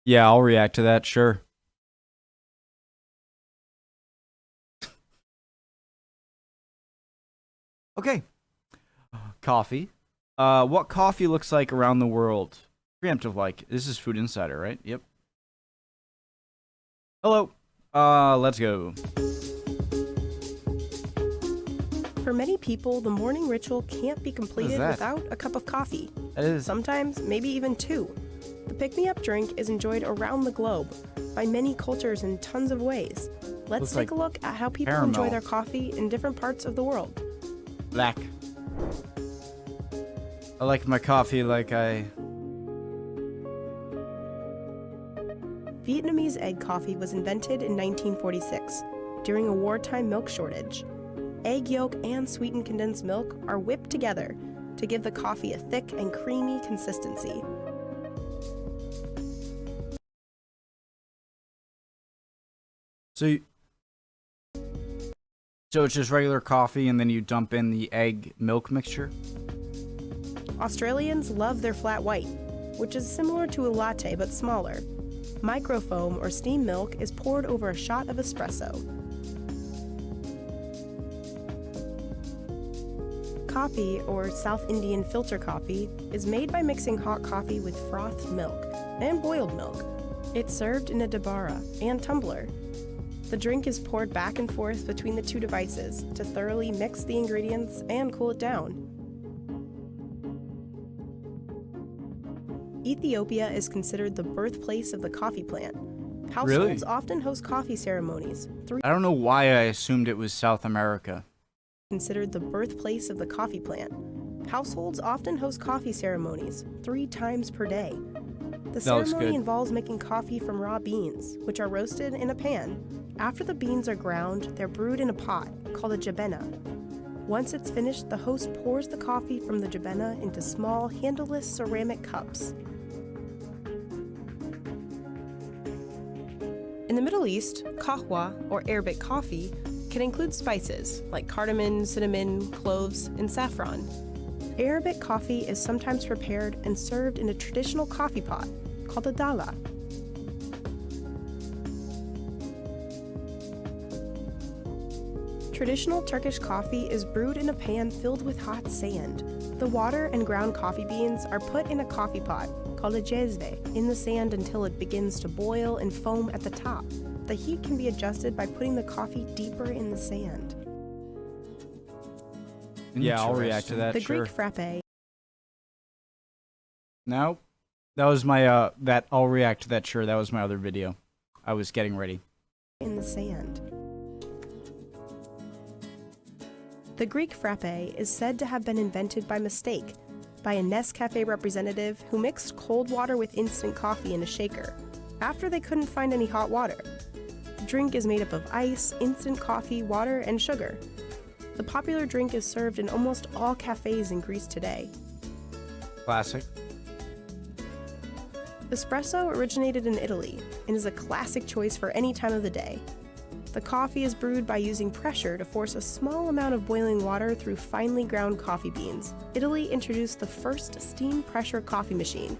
Yeah, I'll react to that, sure. Okay. Coffee. What coffee looks like around the world? Preemptive like. This is Food Insider, right? Yep. Hello. Let's go. For many people, the morning ritual can't be completed that? without a cup of coffee. That is Sometimes, maybe even two. The pick-me-up drink is enjoyed around the globe by many cultures in tons of ways. Let's Looks take like a look at how people caramel. enjoy their coffee in different parts of the world. black. I like my coffee like Vietnamese egg coffee was invented in 1946 during a wartime milk shortage. Egg yolk and sweetened condensed milk are whipped together to give the coffee a thick and creamy consistency. So it's just regular coffee and then you dump in the egg milk mixture? Australians love their flat white, which is similar to a latte but smaller. Microfoam or steam milk is poured over a shot of espresso. Coffee, or South Indian filter coffee, is made by mixing hot coffee with frothed milk and boiled milk. It's served in a dabara and tumbler. The drink is poured back and forth between the two devices to thoroughly mix the ingredients and cool it down. Ethiopia is considered the birthplace of the coffee plant. Households Really? often host coffee ceremonies. I don't know why I assumed it was South America. Considered the birthplace of the coffee plant. Households often host coffee ceremonies 3 times per day. The That looks ceremony good. involves making coffee from raw beans, which are roasted in a pan. After the beans are ground, they're brewed in a pot called a jabena. Once it's finished, the host pours the coffee from the jabena into small, handleless ceramic cups. In the Middle East, kahwa, or Arabic coffee, can include spices like cardamom, cinnamon, cloves, and saffron. Arabic coffee is sometimes prepared and served in a traditional coffee pot called a dala. Traditional Turkish coffee is brewed in a pan filled with hot sand. The water and ground coffee beans are put in a coffee pot called a jezve in the sand until it begins to boil and foam at the top. The heat can be adjusted by putting the coffee deeper in the sand. Yeah, I'll react to that, The sure. Greek frappe No. That was my, I'll react to that, sure. That was my other video. I was getting ready. in the sand. The Greek frappe is said to have been invented by mistake by a Nescafe representative who mixed cold water with instant coffee in a shaker after they couldn't find any hot water. The drink is made up of ice, instant coffee, water, and sugar. The popular drink is served in almost all cafes in Greece today. Classic. Espresso originated in Italy and is a classic choice for any time of the day. The coffee is brewed by using pressure to force a small amount of boiling water through finely ground coffee beans. Italy introduced the first steam pressure coffee machine,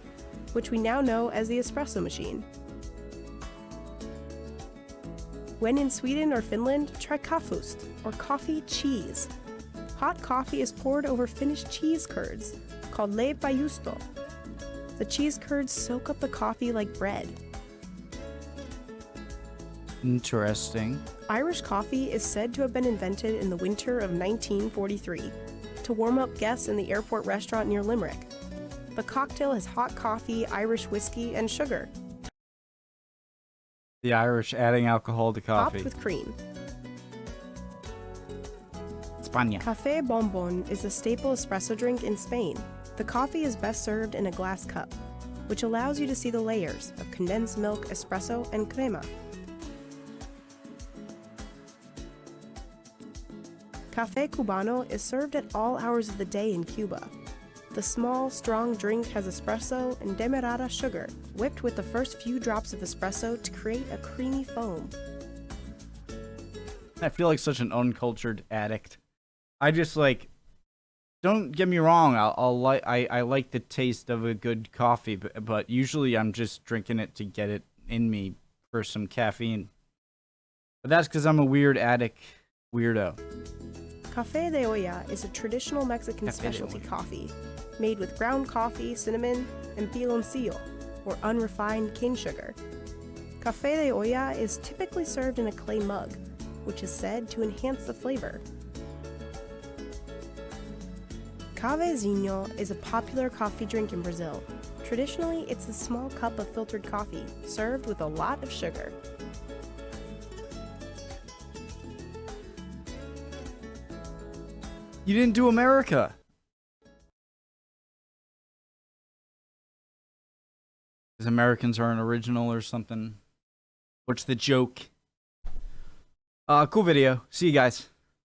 which we now know as the espresso machine. When in Sweden or Finland, try kafust, or coffee cheese. Hot coffee is poured over finished cheese curds, called leipä. The cheese curds soak up the coffee like bread. Interesting. Irish coffee is said to have been invented in the winter of 1943 to warm up guests in the airport restaurant near Limerick. The cocktail has hot coffee, Irish whiskey, and sugar, The Irish adding alcohol to coffee. topped with cream. España. Café Bombón is a staple espresso drink in Spain. The coffee is best served in a glass cup, which allows you to see the layers of condensed milk, espresso, and crema. Café Cubano is served at all hours of the day in Cuba. The small, strong drink has espresso and demerara sugar, whipped with the first few drops of espresso to create a creamy foam. I feel like such an uncultured addict. I just don't get me wrong. I like the taste of a good coffee, but usually I'm just drinking it to get it in me for some caffeine. But that's because I'm a weird addict weirdo. Café de olla is a traditional Mexican Café de specialty olla. coffee made with ground coffee, cinnamon, and piloncillo, or unrefined cane sugar. Café de olla is typically served in a clay mug, which is said to enhance the flavor. Cafezinho is a popular coffee drink in Brazil. Traditionally, it's a small cup of filtered coffee, served with a lot of sugar. You didn't do America. Because Americans aren't original or something. What's the joke? Cool video. See you guys.